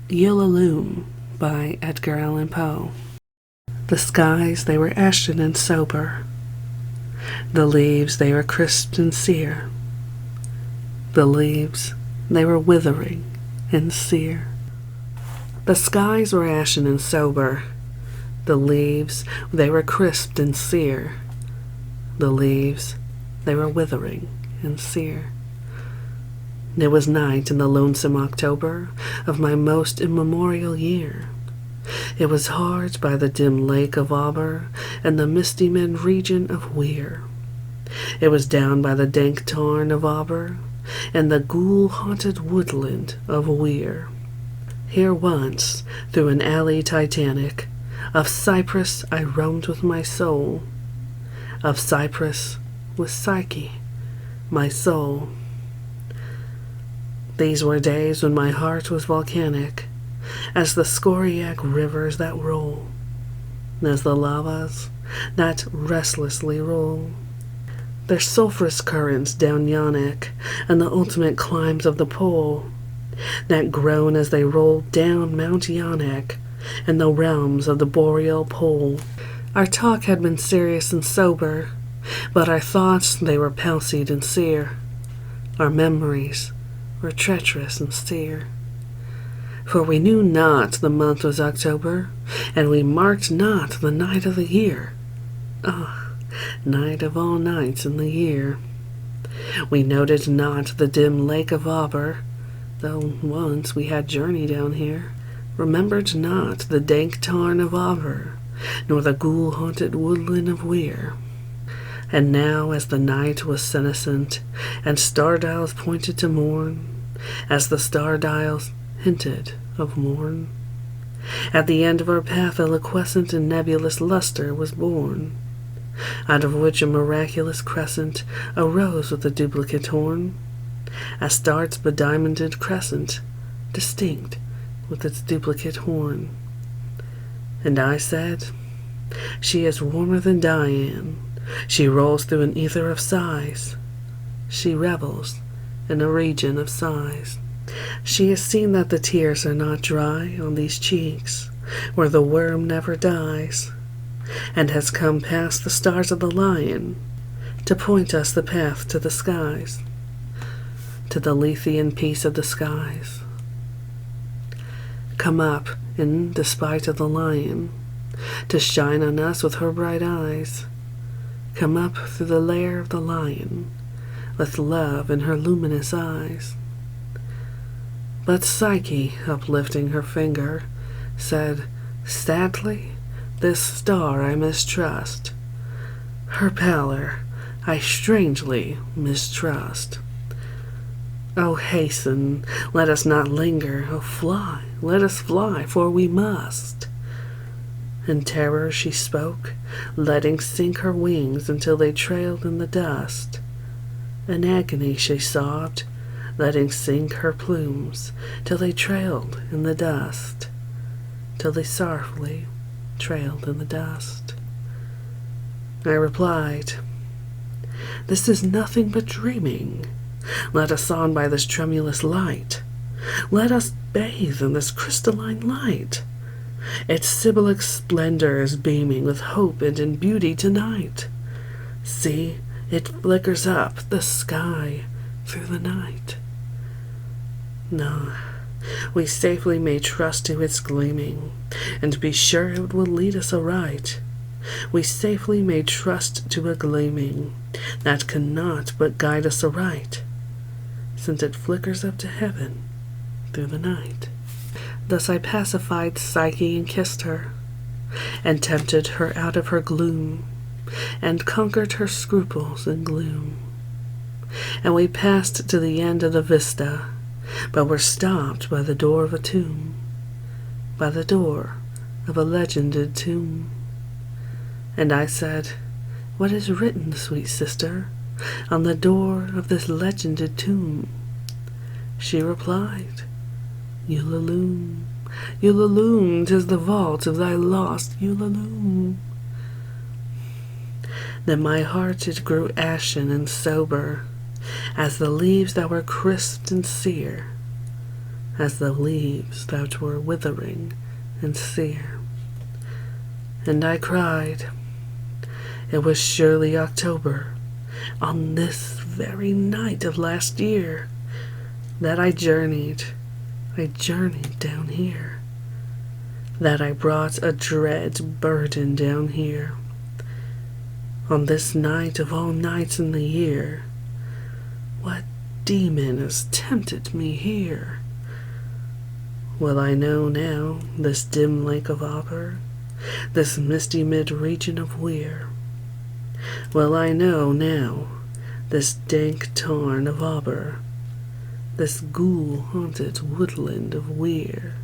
Ulalume by Edgar Allan Poe. The skies, they were ashen and sober. The leaves, they were crisp and sere. The leaves, they were withering and sere. The skies were ashen and sober. The leaves, they were crisp and sere. The leaves, they were withering and sere. It was night in the lonesome October of my most immemorial year. It was hard by the dim lake of Auber and the misty men region of Weir. It was down by the dank tarn of Auber and the ghoul-haunted woodland of Weir. Here once, through an alley titanic, of Cyprus I roamed with my soul. Of Cyprus with Psyche, my soul. These were days when my heart was volcanic, as the scoriac rivers that roll, as the lavas that restlessly roll, their sulphurous currents down Yaanek, and the ultimate climbs of the pole, that groan as they roll down Mount Yaanek, and the realms of the boreal pole. Our talk had been serious and sober, but our thoughts, they were palsied and sere. Our memories were treacherous and sere. For we knew not the month was October, and we marked not the night of the year. Ah, night of all nights in the year. We noted not the dim lake of Auber, though once we had journeyed down here. Remembered not the dank tarn of Auber, nor the ghoul-haunted woodland of Weir. And now, as the night was senescent, and star-dials pointed to morn, as the star-dials hinted of morn, at the end of our path a liquescent and nebulous lustre was born, out of which a miraculous crescent arose with a duplicate horn, a star's bediamonded crescent, distinct with its duplicate horn. And I said, she is warmer than Diane. She rolls through an ether of sighs. She revels in a region of sighs. She has seen that the tears are not dry on these cheeks, where the worm never dies, and has come past the stars of the lion to point us the path to the skies, to the Lethean peace of the skies. Come up, in despite of the lion, to shine on us with her bright eyes. Come up through the lair of the lion, with love in her luminous eyes. But Psyche, uplifting her finger, said, sadly, this star I mistrust. Her pallor I strangely mistrust. Oh, hasten, let us not linger. Oh, fly, let us fly, for we must. In terror she spoke, letting sink her wings until they trailed in the dust. In agony she sobbed, letting sink her plumes till they trailed in the dust, till they sorrowfully trailed in the dust. I replied, this is nothing but dreaming. Let us on by this tremulous light. Let us bathe in this crystalline light. Its symbolic splendor is beaming with hope and in beauty tonight. See, it flickers up the sky through the night. No, we safely may trust to its gleaming, and be sure it will lead us aright. We safely may trust to a gleaming that cannot but guide us aright, since it flickers up to heaven through the night. Thus I pacified Psyche and kissed her, and tempted her out of her gloom, and conquered her scruples and gloom. And we passed to the end of the vista, but were stopped by the door of a tomb, by the door of a legended tomb. And I said, what is written, sweet sister, on the door of this legended tomb? She replied, Ulalume, Ulalume, 'tis the vault of thy lost Ulalume. Then my heart it grew ashen and sober, as the leaves that were crisped and sere, as the leaves that were withering and sere. And I cried, it was surely October, on this very night of last year, that I journeyed down here, that I brought a dread burden down here, on this night of all nights in the year. What demon has tempted me here? Well, I know now this dim lake of Auber, this misty mid-region of Weir. Well, I know now this dank tarn of Auber, this ghoul-haunted woodland of Weir.